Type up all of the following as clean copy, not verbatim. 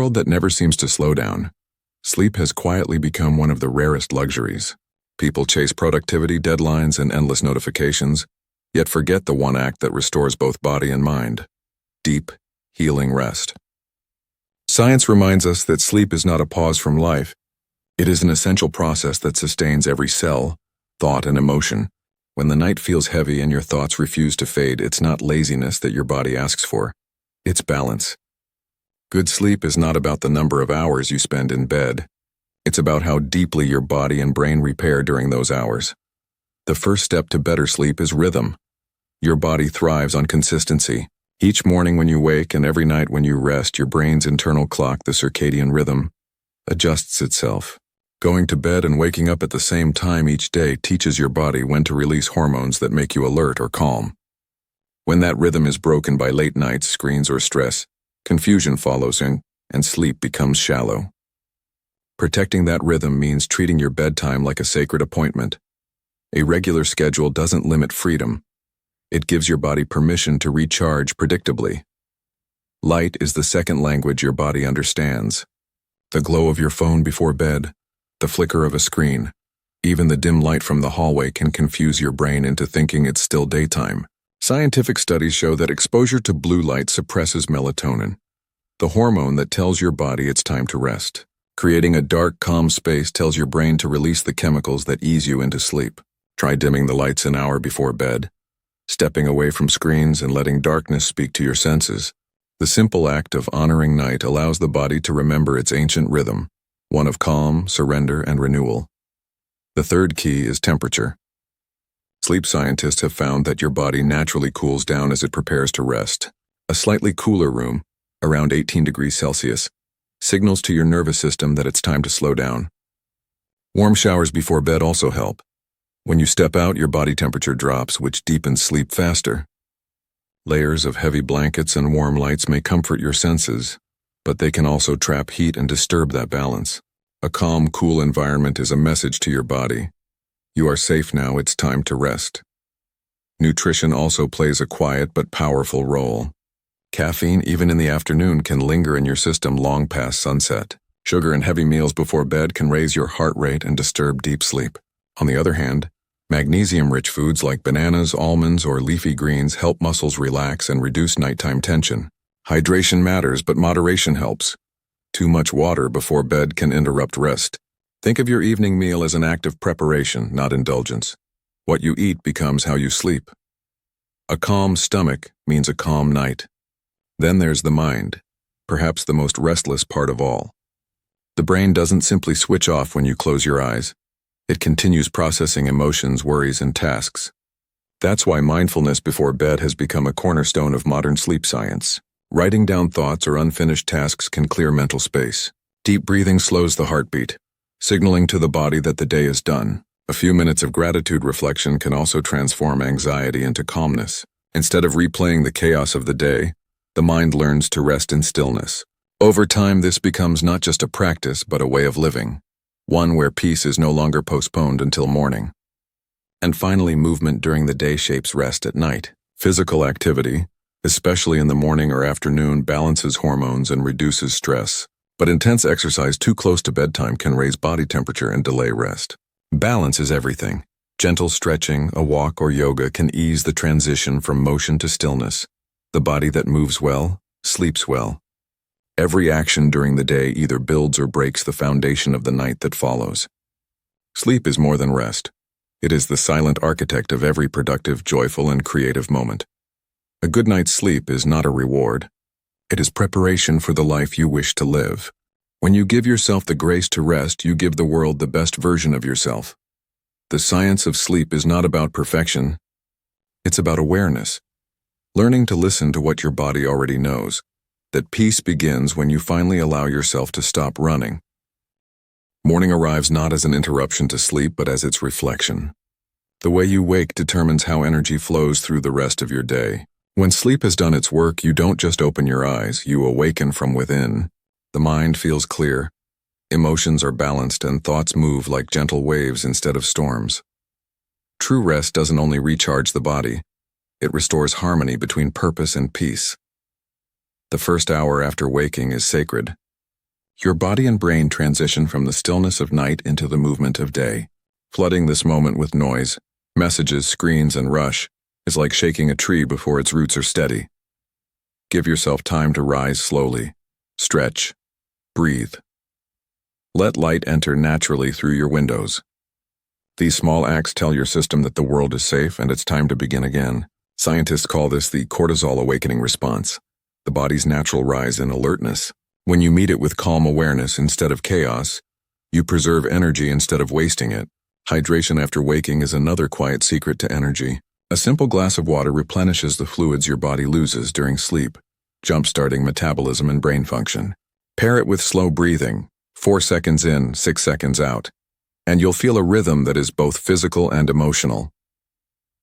world that never seems to slow down, sleep has quietly become one of the rarest luxuries. People chase productivity, deadlines, and endless notifications, yet forget the one act that restores both body and mind: deep, healing rest. Science reminds us that sleep is not a pause from life. It is an essential process that sustains every cell, thought, and emotion. When the night feels heavy and your thoughts refuse to fade, it's not laziness that your body asks for. It's balance. Good sleep is not about the number of hours you spend in bed. It's about how deeply your body and brain repair during those hours. The first step to better sleep is rhythm. Your body thrives on consistency. Each morning when you wake and every night when you rest, your brain's internal clock, the circadian rhythm, adjusts itself. Going to bed and waking up at the same time each day teaches your body when to release hormones that make you alert or calm. When that rhythm is broken by late nights, screens, or stress, confusion follows and sleep becomes shallow. Protecting that rhythm means treating your bedtime like a sacred appointment. A regular schedule doesn't limit freedom. It gives your body permission to recharge predictably. Light is the second language your body understands. The glow of your phone before bed, the flicker of a screen, even the dim light from the hallway can confuse your brain into thinking it's still daytime. Scientific studies show that exposure to blue light suppresses melatonin, the hormone that tells your body it's time to rest. Creating a dark, calm space tells your brain to release the chemicals that ease you into sleep. Try dimming the lights an hour before bed, stepping away from screens and letting darkness speak to your senses. The simple act of honoring night allows the body to remember its ancient rhythm, one of calm, surrender, and renewal. The third key is temperature. Sleep scientists have found that your body naturally cools down as it prepares to rest. A slightly cooler room, around 18 degrees Celsius, signals to your nervous system that it's time to slow down. Warm showers before bed also help. When you step out, your body temperature drops, which deepens sleep faster. Layers of heavy blankets and warm lights may comfort your senses, but they can also trap heat and disturb that balance. A calm, cool environment is a message to your body. You are safe now, it's time to rest. Nutrition also plays a quiet but powerful role. Caffeine, even in the afternoon, can linger in your system long past sunset. Sugar and heavy meals before bed can raise your heart rate and disturb deep sleep. On the other hand, magnesium-rich foods like bananas, almonds, or leafy greens help muscles relax and reduce nighttime tension. Hydration matters, but moderation helps. Too much water before bed can interrupt rest. Think of your evening meal as an act of preparation, not indulgence. What you eat becomes how you sleep. A calm stomach means a calm night. Then there's the mind, perhaps the most restless part of all. The brain doesn't simply switch off when you close your eyes. It continues processing emotions, worries, and tasks. That's why mindfulness before bed has become a cornerstone of modern sleep science. Writing down thoughts or unfinished tasks can clear mental space. Deep breathing slows the heartbeat, signaling to the body that the day is done. A few minutes of gratitude reflection can also transform anxiety into calmness. Instead of replaying the chaos of the day, the mind learns to rest in stillness. Over time, this becomes not just a practice, but a way of living, one where peace is no longer postponed until morning. And finally, movement during the day shapes rest at night. Physical activity, especially in the morning or afternoon, balances hormones and reduces stress. But intense exercise too close to bedtime can raise body temperature and delay rest. Balance is everything. Gentle stretching, a walk, or yoga can ease the transition from motion to stillness. The body that moves well, sleeps well. Every action during the day either builds or breaks the foundation of the night that follows. Sleep is more than rest. It is the silent architect of every productive, joyful, and creative moment. A good night's sleep is not a reward. It is preparation for the life you wish to live. When you give yourself the grace to rest, you give the world the best version of yourself. The science of sleep is not about perfection. It's about awareness. Learning to listen to what your body already knows. That peace begins when you finally allow yourself to stop running. Morning arrives not as an interruption to sleep, but as its reflection. The way you wake determines how energy flows through the rest of your day. When sleep has done its work, you don't just open your eyes, you awaken from within. The mind feels clear, emotions are balanced, and thoughts move like gentle waves instead of storms. True rest doesn't only recharge the body, it restores harmony between purpose and peace. The first hour after waking is sacred. Your body and brain transition from the stillness of night into the movement of day. Flooding this moment with noise, messages, screens, and rush is like shaking a tree before its roots are steady. Give yourself time to rise slowly. Stretch. Breathe. Let light enter naturally through your windows. These small acts tell your system that the world is safe and it's time to begin again. Scientists call this the cortisol awakening response, the body's natural rise in alertness. When you meet it with calm awareness instead of chaos, you preserve energy instead of wasting it. Hydration after waking is another quiet secret to energy. A simple glass of water replenishes the fluids your body loses during sleep, jump-starting metabolism and brain function. Pair it with slow breathing, 4 seconds in, 6 seconds out, and you'll feel a rhythm that is both physical and emotional.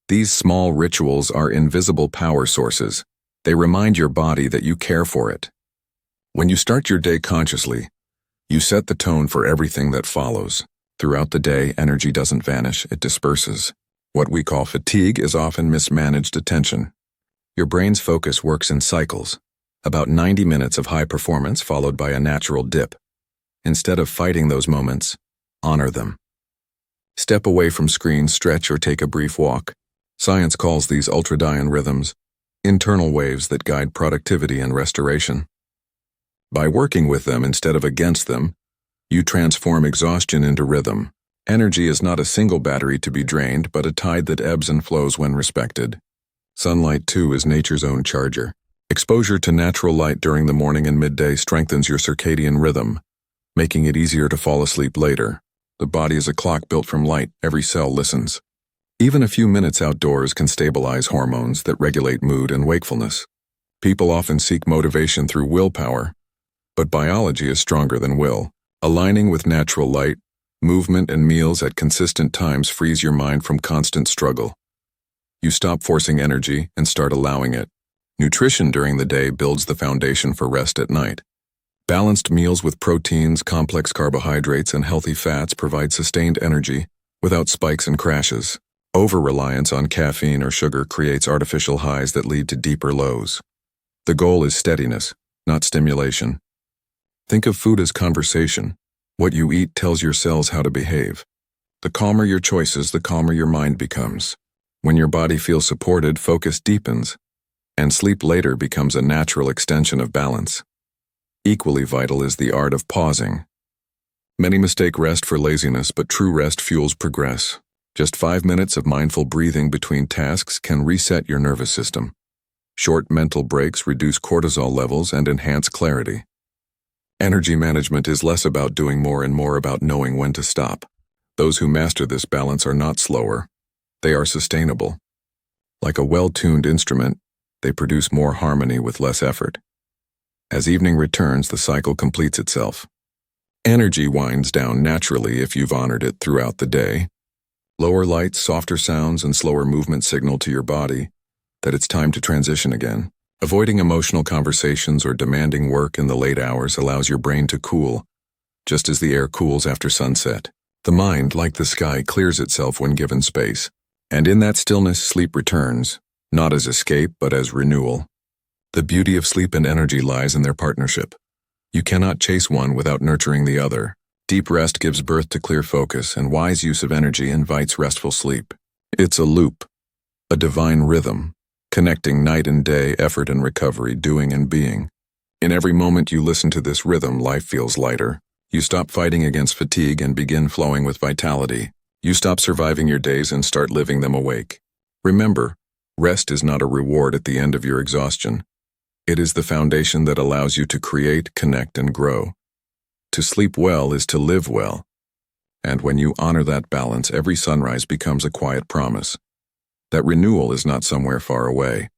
These small rituals are invisible power sources. They remind your body that you care for it. When you start your day consciously, you set the tone for everything that follows. Throughout the day, energy doesn't vanish, it disperses. What we call fatigue is often mismanaged attention. Your brain's focus works in cycles, about 90 minutes of high performance followed by a natural dip. Instead of fighting those moments, honor them. Step away from screens, stretch, or take a brief walk. Science calls these ultradian rhythms, internal waves that guide productivity and restoration. By working with them instead of against them, you transform exhaustion into rhythm. Energy is not a single battery to be drained, but a tide that ebbs and flows when respected. Sunlight, too, is nature's own charger. Exposure to natural light during the morning and midday strengthens your circadian rhythm, making it easier to fall asleep later. The body is a clock built from light, every cell listens. Even a few minutes outdoors can stabilize hormones that regulate mood and wakefulness. People often seek motivation through willpower, but biology is stronger than will. Aligning with natural light, movement, and meals at consistent times frees your mind from constant struggle. You stop forcing energy and start allowing it. Nutrition during the day builds the foundation for rest at night. Balanced meals with proteins, complex carbohydrates, and healthy fats provide sustained energy without spikes and crashes. Over-reliance on caffeine or sugar creates artificial highs that lead to deeper lows. The goal is steadiness, not stimulation. Think of food as conversation. What you eat tells your cells how to behave. The calmer your choices, the calmer your mind becomes. When your body feels supported, focus deepens, and sleep later becomes a natural extension of balance. Equally vital is the art of pausing. Many mistake rest for laziness, but true rest fuels progress. Just 5 minutes of mindful breathing between tasks can reset your nervous system. Short mental breaks reduce cortisol levels and enhance clarity. Energy management is less about doing more and more about knowing when to stop. Those who master this balance are not slower. They are sustainable. Like a well-tuned instrument, they produce more harmony with less effort. As evening returns, the cycle completes itself. Energy winds down naturally if you've honored it throughout the day. Lower lights, softer sounds, and slower movement signal to your body that it's time to transition again. Avoiding emotional conversations or demanding work in the late hours allows your brain to cool, just as the air cools after sunset. The mind, like the sky, clears itself when given space. And in that stillness, sleep returns, not as escape, but as renewal. The beauty of sleep and energy lies in their partnership. You cannot chase one without nurturing the other. Deep rest gives birth to clear focus, and wise use of energy invites restful sleep. It's a loop, a divine rhythm, connecting night and day, effort and recovery, doing and being. In every moment you listen to this rhythm, life feels lighter. You stop fighting against fatigue and begin flowing with vitality. You stop surviving your days and start living them awake. Remember, rest is not a reward at the end of your exhaustion. It is the foundation that allows you to create, connect, and grow. To sleep well is to live well. And when you honor that balance, every sunrise becomes a quiet promise that renewal is not somewhere far away.